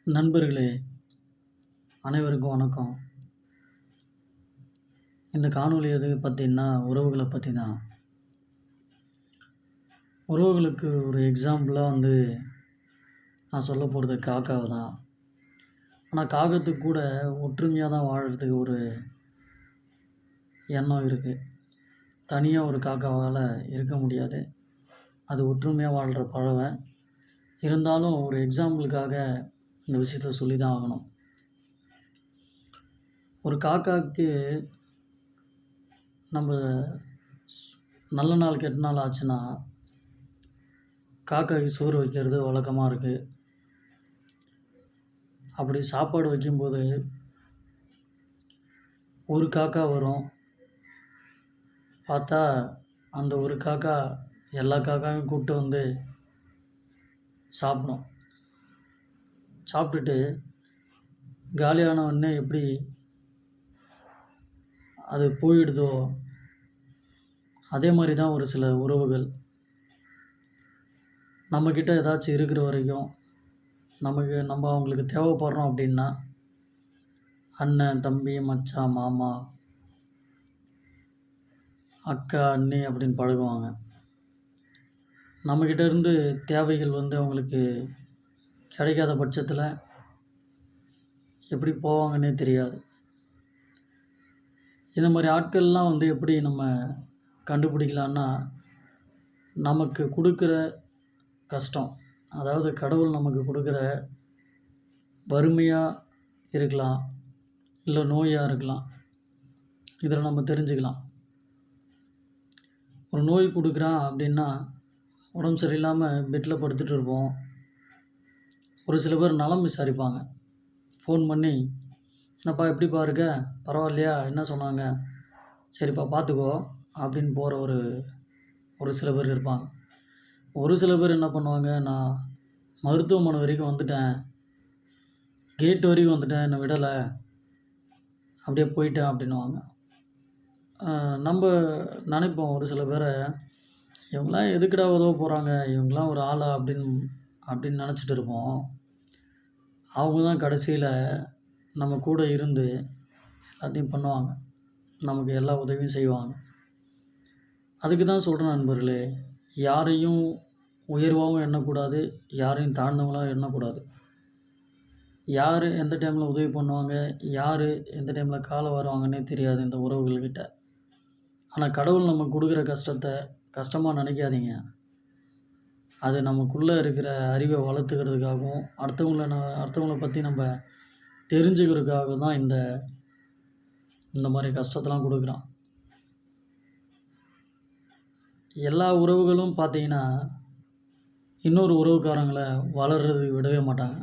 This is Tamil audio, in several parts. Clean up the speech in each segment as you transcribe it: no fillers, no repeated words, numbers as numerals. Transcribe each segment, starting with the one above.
நண்பர்களே, அனைவருக்கும் வணக்கம். இந்த காணொளி எது பற்றின்னா, உறவுகளை பற்றி தான். உறவுகளுக்கு ஒரு எக்ஸாம்பிளாக நான் சொல்ல போகிறது காக்காவை தான். ஆனால் காகத்துக்கு கூட ஒற்றுமையாக தான் வாழறதுக்கு ஒரு எண்ணம் இருக்குது. தனியாக ஒரு காக்காவால் இருக்க முடியாது. அது ஒற்றுமையாக வாழ்கிற பறவை. இருந்தாலும் ஒரு எக்ஸாம்பிளுக்காக இந்த விஷயத்த சொல்லி தான் ஆகணும். ஒரு காக்காவுக்கு நம்ம நல்ல நாள் கெட்ட நாள் ஆச்சுன்னா காக்காவுக்கு சோறு வைக்கிறது வழக்கமாக இருக்குது. அப்படி சாப்பாடு வைக்கும்போது ஒரு காக்கா வரும். பார்த்தா அந்த ஒரு காக்கா எல்லா காக்காவையும் கூப்பிட்டு வந்து சாப்பிடும். சாப்பிட்டுட்டு காலியான உடனே எப்படி அது போயிடுதோ அதே மாதிரி தான் ஒரு சில உறவுகள். நம்மக்கிட்ட ஏதாச்சும் இருக்கிற வரைக்கும் நம்ம அவங்களுக்கு தேவைப்படுறோம் அப்படின்னா அண்ணன், தம்பி, மச்சான், மாமா, அக்கா, அண்ணி அப்படின்னு பழகுவாங்க. நம்மக்கிட்ட இருந்து தேவைகள் அவங்களுக்கு கிடைக்காத பட்சத்தில் எப்படி போவாங்கன்னே தெரியாது. இந்த மாதிரி ஆட்கள்லாம் எப்படி நம்ம கண்டுபிடிக்கலான்னா, நமக்கு கொடுக்குற கஷ்டம், அதாவது கடவுள் நமக்கு கொடுக்குற வறுமையாக இருக்கலாம், இல்லை நோயாக இருக்கலாம். இதில் நம்ம தெரிஞ்சுக்கலாம். ஒரு நோய் கொடுக்குறான் அப்படின்னா, உடம்பு சரியில்லாமல் பெட்டில் படுத்துகிட்டு இருப்போம். ஒரு சில பேர் நலம் விசாரிப்பாங்க. ஃபோன் பண்ணி, என்னப்பா எப்படிப்பா இருக்க, பரவாயில்லையா, என்ன சொன்னாங்க, சரிப்பா பார்த்துக்கோ அப்படின்னு போகிற ஒரு சில பேர் இருப்பாங்க. ஒரு சில பேர் என்ன பண்ணுவாங்க, நான் மருத்துவமனை வரைக்கும் வந்துட்டேன், கேட் வரைக்கும் வந்துட்டேன், என்னை விடலை, அப்படியே போயிட்டேன் அப்படின்னுவாங்க. நம்ம நினைப்போம் ஒரு சில பேரை, இவங்களாம் எதுக்குடா உதவ போகிறாங்க, இவங்களாம் ஒரு ஆளா அப்படின்னு நினச்சிட்டு இருப்போம். அவங்க தான் கடைசியில் நம்ம கூட இருந்து எல்லாத்தையும் பண்ணுவாங்க, நமக்கு எல்லா உதவியும் செய்வாங்க. அதுக்கு தான் சொல்கிறேன் நண்பர்களே, யாரையும் உயர்வாகவும் எண்ணக்கூடாது, யாரையும் தாழ்ந்தவங்களாகவும் எண்ணக்கூடாது. யார் எந்த டைமில் உதவி பண்ணுவாங்க, யார் எந்த டைமில் காலை வருவாங்கன்னே தெரியாது இந்த உறவுகள்கிட்ட. ஆனால் கடவுள் நமக்கு கொடுக்குற கஷ்டத்தை கஷ்டமாக நினைக்காதீங்க. அது நமக்குள்ளே இருக்கிற அறிவை வளர்த்துக்கிறதுக்காகவும் அடுத்தவங்கள பற்றி நம்ம தெரிஞ்சுக்கிறதுக்காக தான் இந்த மாதிரி கஷ்டத்தெல்லாம் கொடுக்குறான். எல்லா உறவுகளும் பார்த்திங்கன்னா இன்னொரு உறவுக்காரங்களை வளர்கிறதுக்கு விடவே மாட்டாங்க.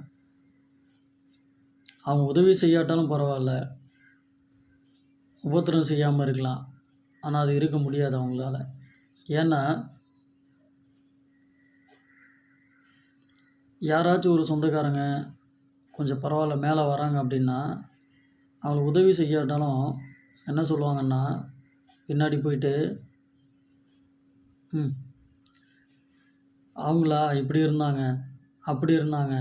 அவங்க உதவி செய்யாட்டாலும் பரவாயில்ல, உபத்திரம் செய்யாமல் இருக்கலாம், ஆனால் அது இருக்க முடியாது அவங்களால. ஏன்னா யாராச்சும் ஒரு சொந்தக்காரங்க கொஞ்சம் பரவாயில்ல மேலே வராங்க அப்படின்னா, அவங்களுக்கு உதவி செய்யாட்டாலும் என்ன சொல்லுவாங்கன்னா, பின்னாடி போயிட்டு அவங்களா இப்படி இருந்தாங்க, அப்படி இருந்தாங்க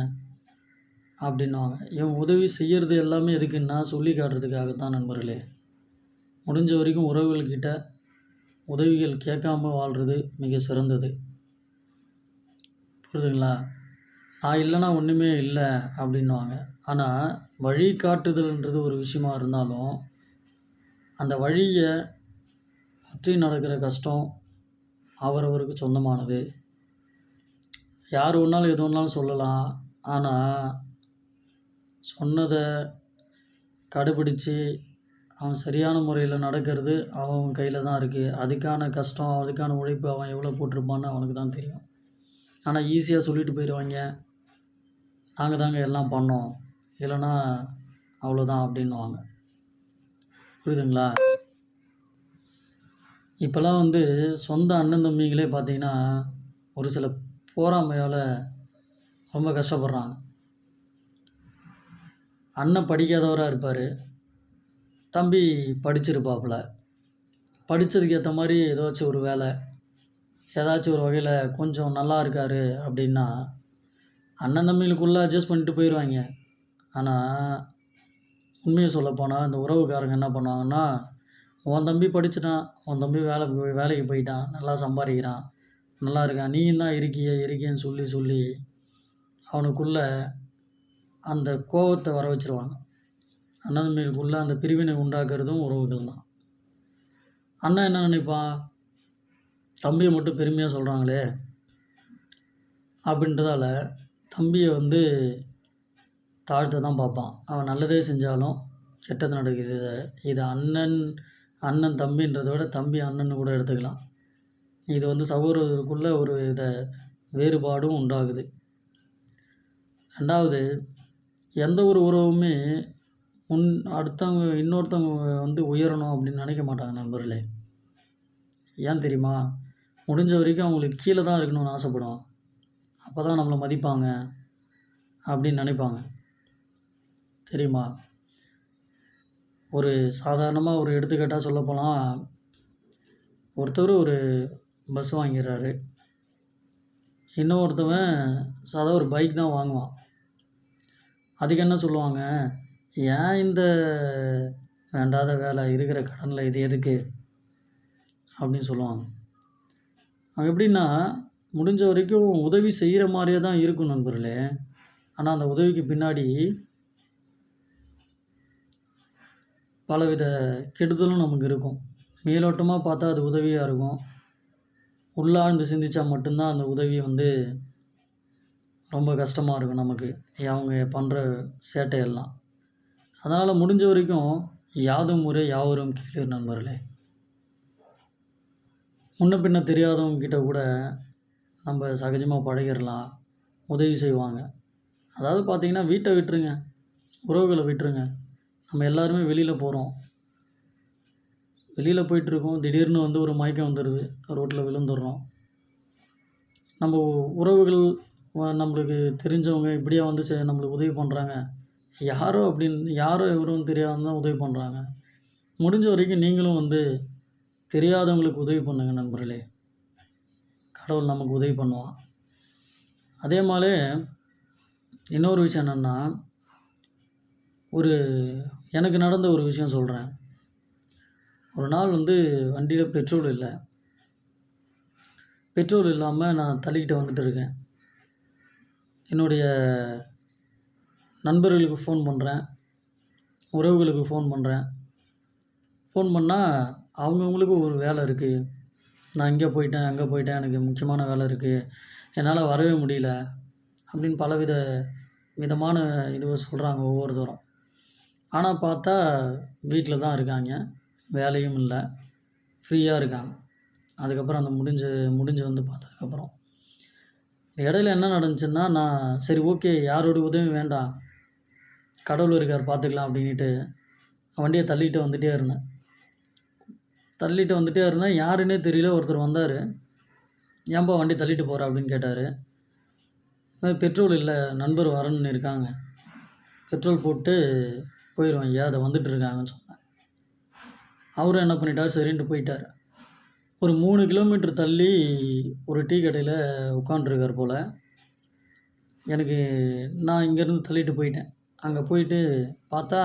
அப்படின்னுவாங்க. இவங்க உதவி செய்கிறது எல்லாமே எதுக்குன்னா சொல்லி காட்டுறதுக்காகத்தான் நண்பர்களே. முடிஞ்ச வரைக்கும் உறவுகள்கிட்ட உதவிகள் கேட்காம வாழ்கிறது மிக சிறந்தது. புரியுதுங்களா? நான் இல்லைன்னா ஒன்றுமே இல்லை அப்படின்வாங்க. ஆனால் வழி காட்டுதல்ன்றது ஒரு விஷயமா இருந்தாலும் அந்த வழியை சுற்றி நடக்கிற கஷ்டம் அவரவருக்கு சொந்தமானது. யார் ஒன்றாலும் எது ஒன்றாலும் சொல்லலாம், ஆனால் சொன்னதை கடைப்பிடிச்சு அவன் சரியான முறையில் நடக்கிறது அவன் கையில் தான் இருக்குது. அதுக்கான கஷ்டம், அதுக்கான உழைப்பு அவன் எவ்வளோ போட்டிருப்பான்னு அவனுக்கு தான் தெரியும். ஆனால் ஈஸியாக சொல்லிட்டு போயிடுவாங்க, நாங்கள் தாங்க எல்லாம் பண்ணோம், இல்லைன்னா அவ்வளோதான் அப்படின்னுவாங்க. புரியுதுங்களா? இப்போல்லாம் சொந்த அண்ணன் தம்பிகளே பார்த்திங்கன்னா ஒரு சில போராமையால் ரொம்ப கஷ்டப்படுறாங்க. அண்ணன் படிக்காதவராக இருப்பார், தம்பி படிச்சிருப்பாப்புல, படித்ததுக்கு ஏற்ற மாதிரி ஏதாச்சும் ஒரு வேலை, ஏதாச்சும் ஒரு வகையில் கொஞ்சம் நல்லா இருக்கார் அப்படின்னா அண்ணன் தம்பிகளுக்குள்ளே அட்ஜஸ்ட் பண்ணிட்டு போயிடுவாங்க. ஆனால் உண்மையை சொல்லப்போனால் இந்த உறவுக்காரங்க என்ன பண்ணுவாங்கன்னா, உன் தம்பி படிச்சுட்டான், உன் தம்பி வேலைக்கு போயிட்டான், நல்லா சம்பாதிக்கிறான், நல்லா இருக்கான், நீயும் தான் இருக்கியேன்னு சொல்லி சொல்லி அவனுக்குள்ள அந்த கோவத்தை வர வச்சுருவாங்க. அண்ணன் தம்பிகளுக்குள்ள அந்த பிரிவினை உண்டாக்குறதும் உறவுகள் தான். அண்ணன் என்ன நினைப்பான், தம்பியை மட்டும் பெருமையாக சொல்கிறாங்களே அப்படின்றதால தம்பியை தாழ்த்த தான் பார்ப்பான். அவன் நல்லதே செஞ்சாலும் கெட்டது நடக்குது. இது அண்ணன் தம்பின்றதை விட தம்பி அண்ணன்னு கூட எடுத்துக்கலாம். இது சகோதரருக்குள்ள ஒரு வேறுபாடும் உண்டாகுது. ரெண்டாவது, எந்த ஒரு உறவுமே இன்னொருத்தவங்க உயரணும் அப்படின்னு நினைக்க மாட்டாங்க நண்பர்களே. ஏன் தெரியுமா? முடிஞ்ச வரைக்கும் அவங்களுக்கு கீழே தான் இருக்கணும்னு ஆசைப்படும். அப்போ தான் நம்மளை மதிப்பாங்க அப்படின்னு நினைப்பாங்க. தெரியுமா? ஒரு சாதாரணமாக ஒரு எடுத்துக்காட்டாக சொல்லப்போனால், ஒருத்தர் ஒரு பஸ் வாங்கிடுறாரு. இன்னொருத்தவன் ஒரு பைக் தான் வாங்குவான். அதுக்கு என்ன சொல்லுவாங்க, ஏன் இந்த வேண்டாத வேலை, இருக்கிற கடனில் இது எதுக்கு அப்படின்னு சொல்லுவாங்க. அவங்க எப்படின்னா, முடிஞ்ச வரைக்கும் உதவி செய்கிற மாதிரியே தான் இருக்கும் நண்பர்களே. ஆனால் அந்த உதவிக்கு பின்னாடி பலவித கெடுதலும் நமக்கு இருக்கும். மேலோட்டமாக பார்த்தா அது உதவியாக இருக்கும். உள்ளார்ந்து சிந்தித்தா மட்டும்தான் அந்த உதவி ரொம்ப கஷ்டமாக இருக்கும் நமக்கு, அவங்க பண்ணுற சேட்டையெல்லாம். அதனால் முடிஞ்ச வரைக்கும் யாதும் ஊரே யாவரும் கேளீர் நண்பர்களே. முன்ன பின்ன தெரியாதவங்கக்கிட்ட கூட நம்ம சகஜமாக பழகிடலாம், உதவி செய்வாங்க. அதாவது பார்த்திங்கன்னா, வீட்டை விட்டுருங்க, உறவுகளை விட்டுருங்க. நம்ம எல்லாருமே வெளியில் போகிறோம், வெளியில் போயிட்டுருக்கோம், திடீர்னு ஒரு மயக்கம் வந்துடுது, ரோட்டில் விழுந்துடுறோம். நம்ம உறவுகள் நம்மளுக்கு தெரிஞ்சவங்க இப்படியா நம்மளுக்கு உதவி பண்ணுறாங்க. யாரோ எவரும் தெரியாமல் தான் உதவி பண்ணுறாங்க. முடிஞ்ச வரைக்கும் நீங்களும் தெரியாதவங்களுக்கு உதவி பண்ணுங்க நண்பர்களே. கடவுள் நமக்கு உதவி பண்ணுவான். அதே மாதிரி இன்னொரு விஷயம் என்னென்னா, எனக்கு நடந்த ஒரு விஷயம் சொல்கிறேன். ஒரு நாள் வண்டியில் பெட்ரோல் இல்லை. பெட்ரோல் இல்லாமல் நான் தள்ளிக்கிட்டு வந்துட்டு இருக்கேன். என்னுடைய நண்பர்களுக்கு ஃபோன் பண்ணுறேன், உறவுகளுக்கு ஃபோன் பண்ணுறேன். ஃபோன் பண்ணால் அவங்கவுங்களுக்கு ஒரு வேலை இருக்குது. நான் இங்கே போயிட்டேன், அங்கே போயிட்டேன், எனக்கு முக்கியமான வேலை இருக்குது, என்னால் வரவே முடியல அப்படின்னு விதமான இதுவை சொல்கிறாங்க ஒவ்வொருத்தரும். ஆனால் பார்த்தா வீட்டில் தான் இருக்காங்க, வேலையும் இல்லை, ஃப்ரீயாக இருக்காங்க. அதுக்கப்புறம் அந்த முடிஞ்சு பார்த்ததுக்கப்புறம் இடையில என்ன நடந்துச்சுன்னா, நான் சரி ஓகே, யாரோட உதவியும் வேண்டாம், கடவுள் இருக்கார் பார்த்துக்கலாம் அப்படின்ட்டு வண்டியை தள்ளிட்டு வந்துகிட்டே இருந்தேன். யாருன்னே தெரியல. ஒருத்தர் வந்தார், ஏன்பா வண்டி தள்ளிட்டு போகிற அப்படின்னு கேட்டார். பெட்ரோல் இல்லை, நண்பர் வரணுன்னு இருக்காங்க, பெட்ரோல் போட்டு போயிடுவேன் ஐயா, அதை வந்துட்டுருக்காங்கன்னு சொன்னேன். அவரும் என்ன பண்ணிட்டார், சரின்ட்டு போயிட்டார். ஒரு 3 கிலோமீட்டர் தள்ளி ஒரு டீ கடையில் உட்காண்ட்ருக்கார் போல். நான் இங்கேருந்து தள்ளிட்டு போயிட்டேன். அங்கே போயிட்டு பார்த்தா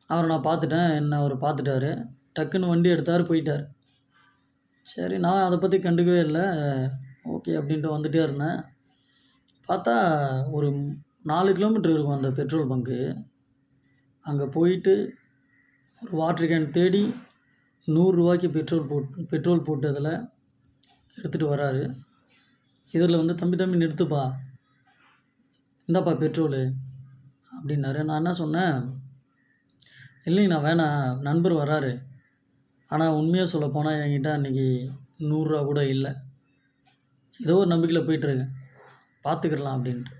அவரை நான் பார்த்துட்டேன். அவர் பார்த்துட்டாரு, டக்குன்னு வண்டி எடுத்தார், போயிட்டார். சரி, நான் அதை பற்றி கண்டுக்கவே இல்லை, ஓகே அப்படின்ட்டு வந்துகிட்டே இருந்தேன். பார்த்தா ஒரு 4 கிலோமீட்டர் இருக்கும் அந்த பெட்ரோல் பங்க்கு. அங்கே போயிட்டு ஒரு வாட்டர் கேன் தேடி 100 ரூபாய்க்கு பெட்ரோல் போட்டு அதில் எடுத்துகிட்டு வராரு. இதில் தம்பி நிறுத்துப்பா, இந்தாப்பா பெட்ரோலு அப்படின்னாரு. நான் என்ன சொன்னேன், இல்லைங்கண்ணா வேணாம், நண்பர் வராரு, ஆனால் உண்மையாக சொல்லப்போனால் என்கிட்ட அன்றைக்கி 100 ரூபா கூட இல்லை, ஏதோ ஒரு நம்பிக்கையில் போயிட்டுருக்கேன், பார்த்துக்கிடலாம் அப்படின்ட்டு.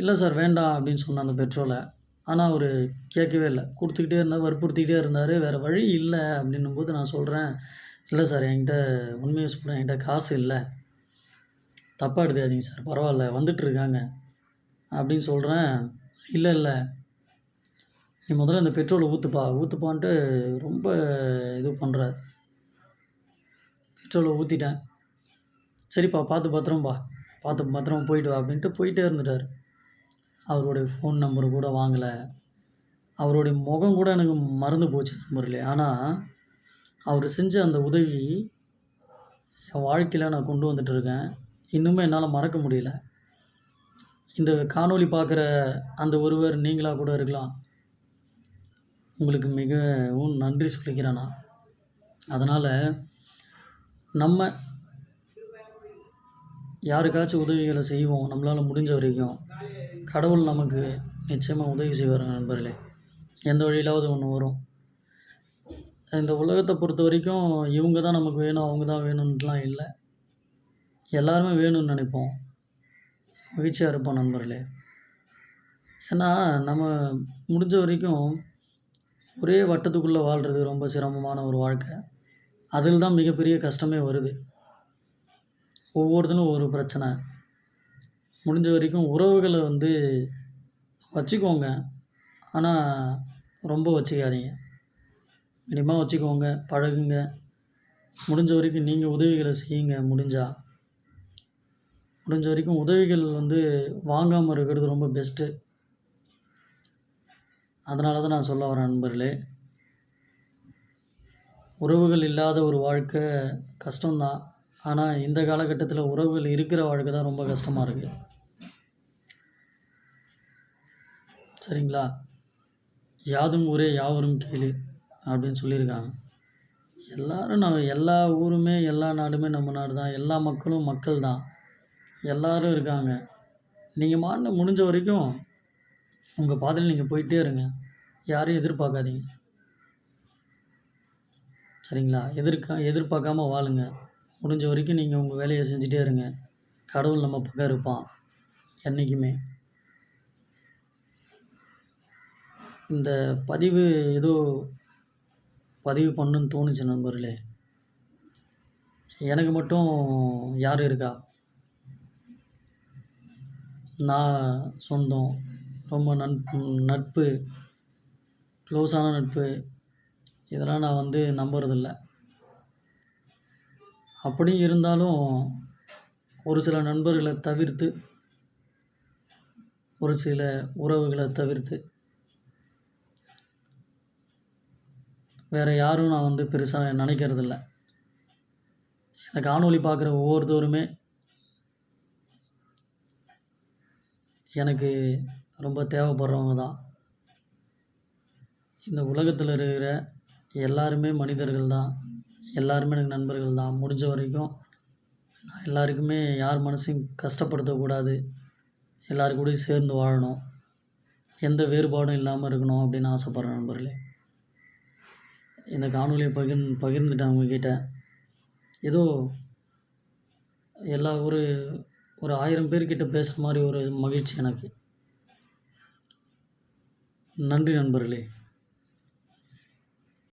இல்லை சார் வேண்டாம் அப்படின்னு சொன்னேன் அந்த பெட்ரோலை. ஆனால் அவர் கேட்கவே இல்லை, கொடுத்துக்கிட்டே இருந்தார், வற்புறுத்திக்கிட்டே இருந்தார். வேறு வழி இல்லை அப்படின்னும்போது நான் சொல்கிறேன், இல்லை சார் என்கிட்ட உண்மையை சொல்கிறேன், என்கிட்ட காசு இல்லை, தப்பாக எடுத்துக்காதீங்க சார், பரவாயில்ல வந்துட்டுருக்காங்க அப்படின்னு சொல்கிறேன். இல்லை நீ முதல்ல இந்த பெட்ரோலை ஊற்றுப்பான்ட்டு ரொம்ப இது பண்ணுறார். பெட்ரோலை ஊற்றிட்டேன். சரிப்பா, பார்த்து பத்திரம்பா, பார்த்து பத்திரமா போயிட்டு வா அப்படின்ட்டு போயிட்டே இருந்துட்டார். அவருடைய ஃபோன் நம்பர் கூட வாங்கலை. அவருடைய முகம் கூட எனக்கு மறந்து போச்சு நண்பர்களே. ஆனால் அவர் செஞ்ச அந்த உதவி என் வாழ்க்கையில் நான் கொண்டு வந்துட்டு இருக்கேன். இன்னுமே என்னால் மறக்க முடியல. இந்த காணொளி பார்க்குற அந்த ஒருவர் நீங்களாக கூட இருக்கலாம். உங்களுக்கு மிகவும் நன்றி சொல்லிக்கிறேன் நான். அதனால் நம்ம யாருக்காச்சும் உதவிகளை செய்வோம். நம்மளால் முடிஞ்ச வரைக்கும் கடவுள் நமக்கு நிச்சயமாக உதவி செய்வார் நண்பர்களே. எந்த வழியிலாவது ஒன்று வரும். இந்த உலகத்தை பொறுத்த வரைக்கும் இவங்க தான் நமக்கு வேணும், அவங்க தான் வேணும்ன்ட்டுலாம் இல்லை. எல்லாருமே வேணும்னு நினைப்போம். மகிழ்ச்சியாக இருப்போம் நண்பர்களே. ஏன்னா நம்ம முடிஞ்ச வரைக்கும் ஒரே வட்டத்துக்குள்ளே வாழ்கிறது ரொம்ப சிரமமான ஒரு வாழ்க்கை. அதில் தான் மிகப்பெரிய கஷ்டமே வருது. ஒவ்வொருத்தனும் ஒரு பிரச்சனை. முடிஞ்ச வரைக்கும் உறவுகளை வச்சுக்கோங்க. ஆனால் ரொம்ப வச்சுக்காதீங்க. மினிமமாக வச்சுக்கோங்க, பழகுங்க. முடிஞ்ச வரைக்கும் நீங்கள் உதவிகளை செய்யுங்க. முடிஞ்ச வரைக்கும் உதவிகள் வாங்காமல் இருக்கிறது ரொம்ப பெஸ்ட்டு. அதனால தான் நான் சொல்ல வரேன் நண்பர்களே. உறவுகள் இல்லாத ஒரு வாழ்க்கை கஷ்டம்தான். ஆனால் இந்த காலகட்டத்தில் உறவுகள் இருக்கிற வாழ்க்கை தான் ரொம்ப கஷ்டமாக இருக்குது. சரிங்களா? யாதும் ஊரே யாவரும் கேளு அப்படின்னு சொல்லியிருக்காங்க. எல்லா ஊருமே எல்லா நாடுமே நம்ம நாடு தான். எல்லா மக்களும் மக்கள் தான். எல்லோரும் இருக்காங்க. நீங்கள் முடிஞ்ச வரைக்கும் உங்கள் பாதையில் நீங்கள் போயிட்டே இருங்க. யாரையும் எதிர்பார்க்காதீங்க. சரிங்களா? எதிர்பார்க்காம வாழுங்க. முடிஞ்ச வரைக்கும் நீங்கள் உங்கள் வேலையை செஞ்சுட்டே இருங்க. கடவுள் நம்ம பக்கம் இருப்பான் என்றைக்குமே. இந்த பதிவு ஏதோ பதிவு பண்ணணுன்னு தோணுச்சு நண்பர்களே. எனக்கு மட்டும் யார் இருக்கா? நான் சொந்தம், ரொம்ப நட்பு, க்ளோஸான நட்பு இதெல்லாம் நான் நம்புறதில்ல. அப்படி இருந்தாலும் ஒரு சில நண்பர்களை தவிர்த்து, ஒரு சில உறவுகளை தவிர்த்து வேறு யாரும் நான் பெருசாக நினைக்கிறதில்ல. இந்த காணொளி பார்க்குற ஒவ்வொருத்தருமே எனக்கு ரொம்ப தேவைப்படுறவங்க தான். இந்த உலகத்தில் இருக்கிற எல்லாருமே மனிதர்கள் தான். எல்லாருமே எனக்கு நண்பர்கள் தான். முடிஞ்ச வரைக்கும் நான் எல்லாருக்குமே யார் மனசையும் கஷ்டப்படுத்தக்கூடாது. எல்லாரு கூடயும் சேர்ந்து வாழணும். எந்த வேறுபாடும் இல்லாமல் இருக்கணும் அப்படின்னு ஆசைப்பட்றேன் நண்பர்களே. இந்த காணொளியை பகிர்ந்துட்டேன் உங்ககிட்ட. ஏதோ ஒரு 1000 பேர்கிட்ட பேசுகிற மாதிரி ஒரு மகிழ்ச்சி எனக்கு. நன்றி நண்பர்களே.